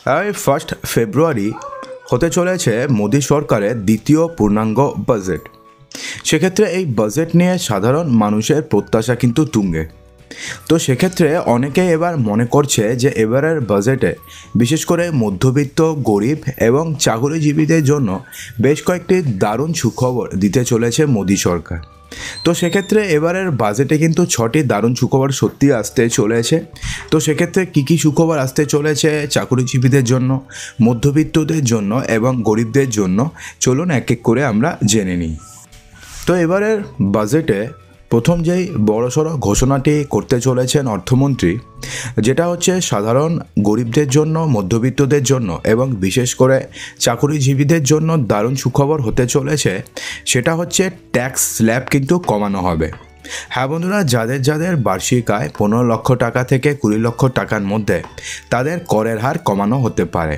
আর 1 ফেব্রুয়ারি হতে চলেছে মোদী সরকারের দ্বিতীয় পূর্ণাঙ্গ বাজেট। সেক্ষেত্রে এই বাজেট নিয়ে সাধারণ মানুষের প্রত্যাশা কিন্তু তুঙ্গে। তো সেক্ষেত্রে অনেকেই এবার মনে করছে যে এবারের বাজেটে বিশেষ করে মধ্যবিত্ত, গরিব এবং চাকরিজীবীদের জন্য বেশ কয়েকটি দারুণ সুখবর দিতে চলেছে মোদী সরকার। তো সেক্ষেত্রে এবারের বাজেটে কিন্তু 6টি দারুণ সুখবর সত্যি আসতে চলেছে। তো সেক্ষেত্রে কী কী সুখবর আসতে চলেছে চাকরিজীবীদের জন্য, মধ্যবিত্তদের জন্য এবং গরিবদের জন্য, চলুন এক এক করে আমরা জেনে নিই। তো এবারের বাজেটে প্রথম যেই বড়সড় ঘোষণাটি করতে চলেছেন অর্থমন্ত্রী, যেটা হচ্ছে সাধারণ গরিবদের জন্য, মধ্যবিত্তদের জন্য এবং বিশেষ করে চাকরিজীবীদের জন্য দারুণ সুখবর হতে চলেছে, সেটা হচ্ছে ট্যাক্স স্ল্যাব কিন্তু কমানো হবে। হ্যাঁ বন্ধুরা, যাদের যাদের বার্ষিক আয় 15 লক্ষ টাকা থেকে 20 লক্ষ টাকার মধ্যে, তাদের করের হার কমানো হতে পারে।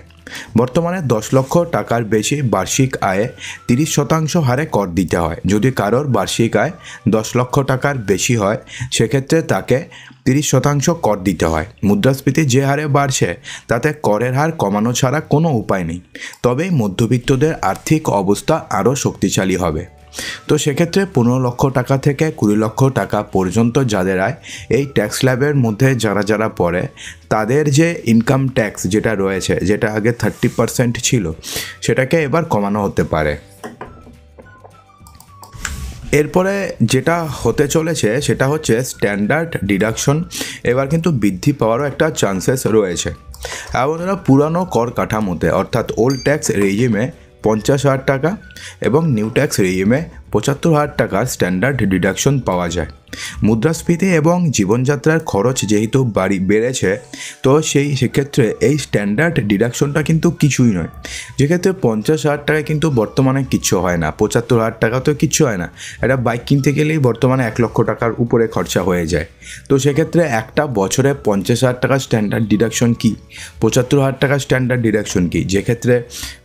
বর্তমানে 10 লক্ষ টাকার বেশি বার্ষিক আয়ে 30% হারে কর দিতে হয়। যদি কারোর বার্ষিক আয় 10 লক্ষ টাকার বেশি হয়, সেক্ষেত্রে তাকে 30% কর দিতে হয়। মুদ্রাস্ফীতি যে হারে বাড়ছে, তাতে করের হার কমানো ছাড়া কোনো উপায় নেই। তবেই মধ্যবিত্তদের আর্থিক অবস্থা আরও শক্তিশালী হবে। তো সেক্ষেত্রে 15 লক্ষ টাকা থেকে 20 লক্ষ টাকা পর্যন্ত যাদের আয়, এই ট্যাক্স স্ল্যাবের মধ্যে যারা যারা পড়ে, তাদের যে ইনকাম ট্যাক্স যেটা রয়েছে, যেটা আগে 30% ছিল, সেটাকে এবার কমানো হতে পারে। এরপরে যেটা হতে চলেছে সেটা হচ্ছে স্ট্যান্ডার্ড ডিডাকশন এবার কিন্তু বৃদ্ধি পাওয়ারও একটা চান্সেস রয়েছে। বন্ধুরা, পুরানো কর কাঠামোতে অর্থাৎ ওল্ড ট্যাক্স রেজিমে 50,000 টাকা এবং নিউ ট্যাক্স রেজিমে 75,000 টাকার স্ট্যান্ডার্ড ডিডাকশন পাওয়া যায়। মুদ্রাস্ফীতি এবং জীবনযাত্রার খরচ যেহেতু বেড়েছে, তো সেক্ষেত্রে এই স্ট্যান্ডার্ড ডিডাকশনটা কিন্তু কিছুই নয়। যেক্ষেত্রে 50,000 টাকায় কিন্তু বর্তমানে কিচ্ছু হয় না, 75,000 টাকা তো কিচ্ছু হয় না। একটা বাইক কিনতে গেলেই বর্তমানে 1 লক্ষ টাকার উপরে খরচা হয়ে যায়। তো সেক্ষেত্রে একটা বছরে 50,000 টাকা স্ট্যান্ডার্ড ডিডাকশন কি, 75,000 টাকা স্ট্যান্ডার্ড ডিডাকশন কি, যেক্ষেত্রে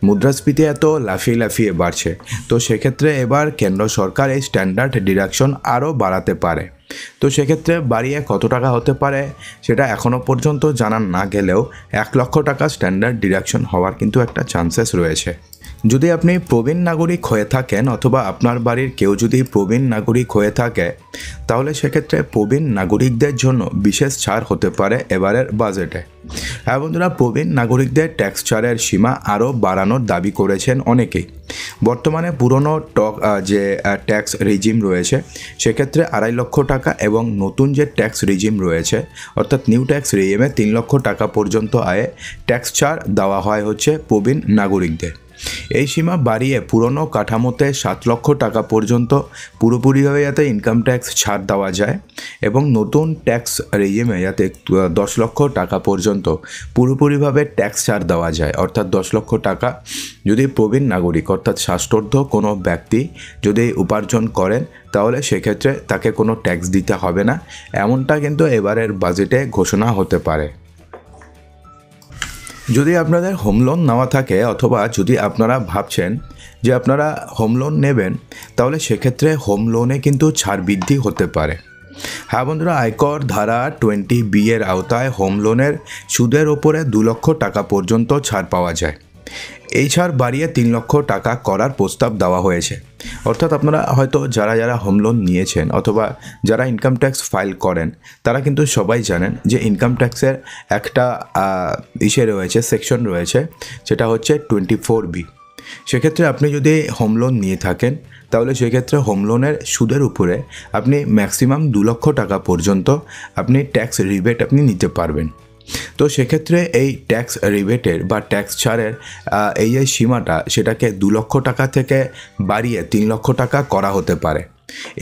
মুদ্রাস্ফীতি এত লাফিয়ে লাফিয়ে বাড়ছে। তো সেক্ষেত্রে এবার কেন্দ্র সরকার এই স্ট্যান্ডার্ড ডিডাকশন আরও বাড়াতে পারে। তো সেক্ষেত্রে বাড়িয়ে কত টাকা হতে পারে সেটা এখনও পর্যন্ত জানা না গেলেও 1 লক্ষ টাকা স্ট্যান্ডার্ড ডিডাকশন হওয়ার কিন্তু একটা চান্সেস রয়েছে। যদি আপনি প্রবীণ নাগরিক হয়ে থাকেন অথবা আপনার বাড়ির কেউ যদি প্রবীণ নাগরিক হয়ে থাকে, তাহলে সেক্ষেত্রে প্রবীণ নাগরিকদের জন্য বিশেষ ছাড় হতে পারে এবারের বাজেটে। হ্যাঁ বন্ধুরা, প্রবীণ নাগরিকদের ট্যাক্স ছাড়ের সীমা আরও বাড়ানোর দাবি করেছেন অনেকেই। বর্তমানে পুরনো যে ট্যাক্স রেজিম রয়েছে, সেক্ষেত্রে 2.5 লক্ষ টাকা এবং নতুন যে ট্যাক্স রেজিম রয়েছে অর্থাৎ নিউ ট্যাক্স রেজিমে 3 লক্ষ টাকা পর্যন্ত আয়ে ট্যাক্স ছাড় দেওয়া হয় হচ্ছে প্রবীণ নাগরিকদের। এই সীমা বাড়িয়ে পুরনো কাঠামোতে 7 লক্ষ টাকা পর্যন্ত পুরোপুরিভাবে যাতে ইনকাম ট্যাক্স ছাড় দেওয়া যায় এবং নতুন ট্যাক্স রেজিমে যাতে 10 লক্ষ টাকা পর্যন্ত পুরোপুরিভাবে ট্যাক্স ছাড় দেওয়া যায়। অর্থাৎ 10 লক্ষ টাকা যদি প্রবীণ নাগরিক অর্থাৎ শ্বাসরোধ কোনো ব্যক্তি যদি উপার্জন করেন, তাহলে সেক্ষেত্রে তাকে কোনো ট্যাক্স দিতে হবে না, এমনটা কিন্তু এবারের বাজেটে ঘোষণা হতে পারে। যদি আপনাদের হোম লোন নেওয়া থাকে অথবা যদি আপনারা ভাবছেন যে আপনারা হোম লোন নেবেন, তাহলে সেক্ষেত্রে হোম লোনে কিন্তু ছাড় বৃদ্ধি হতে পারে। হ্যাঁ বন্ধুরা, আয়কর ধারা 20B এর আওতায় হোম লোনের সুদের ওপরে 2 লক্ষ টাকা পর্যন্ত ছাড় পাওয়া যায়। এই ছাড় বাড়িয়ে 3 লক্ষ টাকা করার প্রস্তাব দেওয়া হয়েছে। অর্থাৎ আপনারা হয়তো যারা যারা হোম লোন নিয়েছেন অথবা যারা ইনকাম ট্যাক্স ফাইল করেন, তারা কিন্তু সবাই জানেন যে ইনকাম ট্যাক্সের একটা রয়েছে, সেকশন রয়েছে, সেটা হচ্ছে 24B। সেক্ষেত্রে আপনি যদি হোম লোন নিয়ে থাকেন, তাহলে সেক্ষেত্রে হোম লোনের সুদের উপরে আপনি ম্যাক্সিমাম 2 লক্ষ টাকা পর্যন্ত আপনি ট্যাক্স রিবেট আপনি নিতে পারবেন। তো সেক্ষেত্রে এই ট্যাক্স রিবেটের বা ট্যাক্স ছাড়ের এই যে সীমাটা, সেটাকে 2 লক্ষ টাকা থেকে বাড়িয়ে 3 লক্ষ টাকা করা হতে পারে।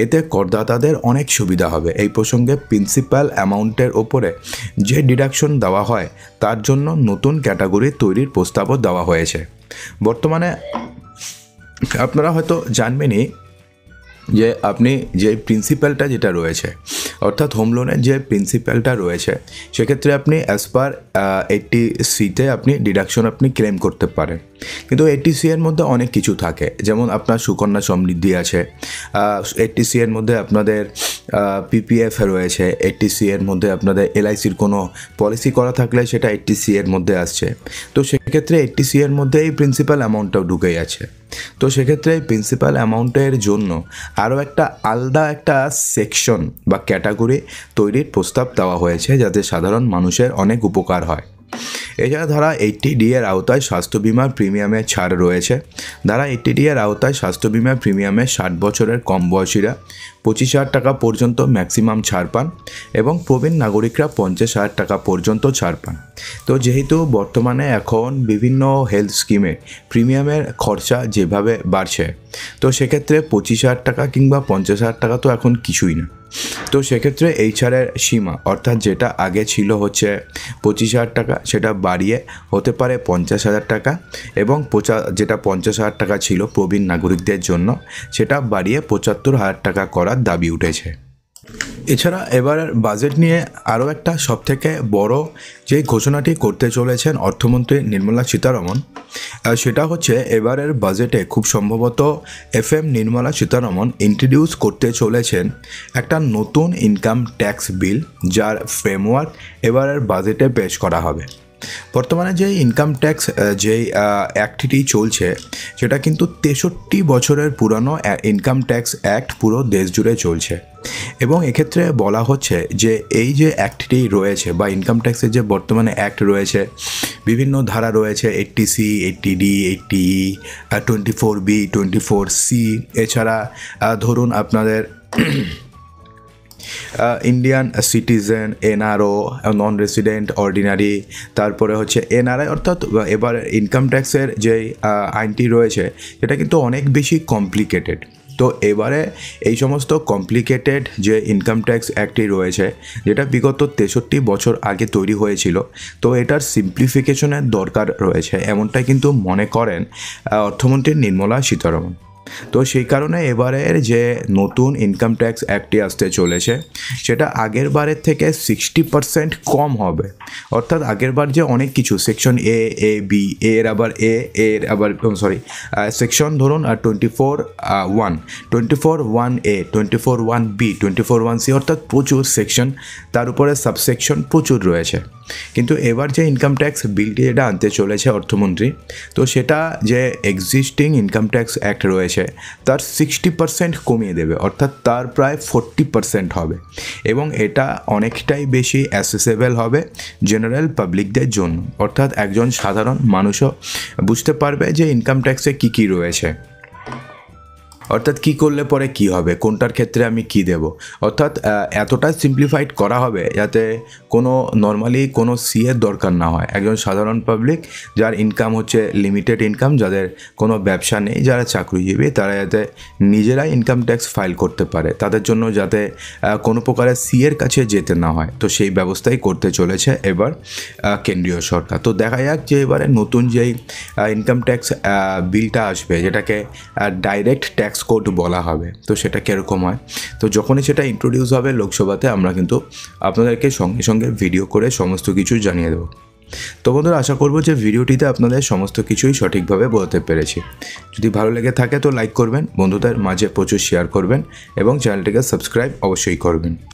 এতে করদাতাদের অনেক সুবিধা হবে। এই প্রসঙ্গে প্রিন্সিপাল অ্যামাউন্টের ওপরে যে ডিডাকশন দেওয়া হয়, তার জন্য নতুন ক্যাটাগরি তৈরির প্রস্তাবও দেওয়া হয়েছে। বর্তমানে আপনারা হয়তো জানবেনই যে আপনি যে প্রিন্সিপালটা যেটা রয়েছে অর্থাৎ হোম লোনের যে প্রিন্সিপালটা রয়েছে সেক্ষেত্রে আপনি অ্যাজ পার 80C আপনি ডিডাকশন আপনি ক্লেম করতে পারেন। কিন্তু 80C এর মধ্যে অনেক কিছু থাকে, যেমন আপনার সুকন্যা সমৃদ্ধি আছে, 80C এর মধ্যে আপনাদের PPF রয়েছে, 80C এর মধ্যে আপনাদের LICর কোনো পলিসি করা থাকলে সেটা 80C এর মধ্যে আসছে। তো সেক্ষেত্রে 80C এর মধ্যে এই প্রিন্সিপাল অ্যামাউন্টটাও ঢুকে যাচ্ছে। তো সেক্ষেত্রে এই প্রিন্সিপাল অ্যামাউন্টের জন্য আরও একটা আলাদা একটা সেকশন বা ক্যাটাগরি তৈরির প্রস্তাব দেওয়া হয়েছে, যাতে সাধারণ মানুষের অনেক উপকার হয়। এছাড়া ধারা 80D এর আওতায় স্বাস্থ্য বিমার প্রিমিয়ামের ছাড় রয়েছে। ধারা 80D এর আওতায় স্বাস্থ্য বিমার প্রিমিয়ামে 60 বছরের কম বয়সীরা 25,000 টাকা পর্যন্ত ম্যাক্সিমাম ছাড় পান এবং প্রবীণ নাগরিকরা 50,000 টাকা পর্যন্ত ছাড় পান। তো যেহেতু বর্তমানে এখন বিভিন্ন হেলথ স্কিমে প্রিমিয়ামের খরচা যেভাবে বাড়ছে, তো সেক্ষেত্রে 25,000 টাকা কিংবা 50,000 টাকা তো এখন কিছুই না। তো সেক্ষেত্রে এই ছাড়ের সীমা অর্থাৎ যেটা আগে ছিল হচ্ছে 25,000 টাকা, সেটা বাড়িয়ে হতে পারে 50,000 টাকা, এবং যেটা 50,000 টাকা ছিল প্রবীণ নাগরিকদের জন্য সেটা বাড়িয়ে 75,000 টাকা করার দাবি উঠেছে। এছাড়া এবারের বাজেট নিয়ে আরও একটা সবথেকে বড় যে ঘোষণাটি করতে চলেছেন অর্থমন্ত্রী নির্মলা সীতারমণ, সেটা হচ্ছে এবারের বাজেটে খুব সম্ভবত FM নির্মলা সীতারমণ ইন্ট্রোডিউস করতে চলেছেন একটা নতুন ইনকাম ট্যাক্স বিল, যার ফ্রেমওয়ার্ক এবারের বাজেটে পেশ করা হবে। বর্তমানে যে ইনকাম ট্যাক্স যেই অ্যাক্টটি চলছে সেটা কিন্তু 63 বছরের পুরানো ইনকাম ট্যাক্স অ্যাক্ট পুরো দেশ জুড়ে চলছে, এবং এক্ষেত্রে বলা হচ্ছে যে এই যে অ্যাক্টটি রয়েছে বা ইনকাম ট্যাক্সের যে বর্তমানে অ্যাক্ট রয়েছে, বিভিন্ন ধারা রয়েছে 80C, 80D, 80E, 24B, 24C, এছাড়া ধরুন আপনাদের Indian citizen, NRO, non resident, ordinary, তারপরে হচ্ছে NRI, অর্থাৎ এবার ইনকাম ট্যাক্সের যে আইনটি রয়েছে সেটা কিন্তু অনেক বেশি কমপ্লিকেটেড। তো এবারে এই সমস্ত কমপ্লিকেটেড যে ইনকাম ট্যাক্স অ্যাক্টটি রয়েছে, যেটা বিগত 63 বছর আগে তৈরি হয়েছিল, তো এটার সিম্পলিফিকেশনের দরকার রয়েছে, এমনটাই কিন্তু মনে করেন অর্থমন্ত্রী নির্মলা সীতারমণ। তো সেই কারণে এবারের যে নতুন ইনকাম ট্যাক্স অ্যাক্টটি আসতে চলেছে সেটা আগের বারের থেকে 60% কম হবে। অর্থাৎ আগের বার যে অনেক কিছু সেকশন A, B, এর আবার সেকশন ধরুন 24(1)A, 24(1)B, 24(1)C, অর্থাৎ প্রচুর সেকশন, তার উপরে সাবসেকশন প্রচুর রয়েছে। কিন্তু এবার যে ইনকাম ট্যাক্স বিলটি যেটা আনতে চলেছে অর্থমন্ত্রী, তো সেটা যে এক্সিস্টিং ইনকাম ট্যাক্স অ্যাক্ট রয়েছে তার 60% কমিয়ে দেবে, অর্থাৎ তার প্রায় 40% হবে, এবং এটা অনেকটাই বেশি অ্যাসেসেবল হবে জেনারেল পাবলিকদের জন্য। অর্থাৎ একজন সাধারণ মানুষও বুঝতে পারবে যে ইনকাম ট্যাক্সে কী কী রয়েছে, অর্থাৎ কী করলে পরে কী হবে, কোনটার ক্ষেত্রে আমি কী দেব। অর্থাৎ এতটা সিম্পলিফাইড করা হবে যাতে নর্মালি কোনো সিএর দরকার না হয়। একজন সাধারণ পাবলিক যার ইনকাম হচ্ছে লিমিটেড ইনকাম, যাদের কোনো ব্যবসা নেই, যারা চাকরিজীবী, তারা যাতে নিজেরাই ইনকাম ট্যাক্স ফাইল করতে পারে, তাদের জন্য যাতে কোনো প্রকারের সিএর কাছে যেতে না হয়, তো সেই ব্যবস্থাই করতে চলেছে এবার কেন্দ্রীয় সরকার। তো দেখা যাক যে এবারে নতুন যেই ইনকাম ট্যাক্স বিলটা আসবে, যেটাকে ডাইরেক্ট ট্যাক্স কোড বলা হবে, তো সেটা কীরকম হয়। তো যখনই সেটা ইন্ট্রোডিউস হবে লোকসভাতে, আমরা কিন্তু আপনাদেরকে সঙ্গে সঙ্গে ভিডিও করে সমস্ত কিছু জানিয়ে দেবো। তো বন্ধুরা, আশা করবো যে ভিডিওটিতে আপনাদের সমস্ত কিছুই সঠিকভাবে বলতে পেরেছি। যদি ভালো লেগে থাকে তো লাইক করবেন, বন্ধুদের মাঝে প্রচুর শেয়ার করবেন এবং চ্যানেলটিকে সাবস্ক্রাইব অবশ্যই করবেন।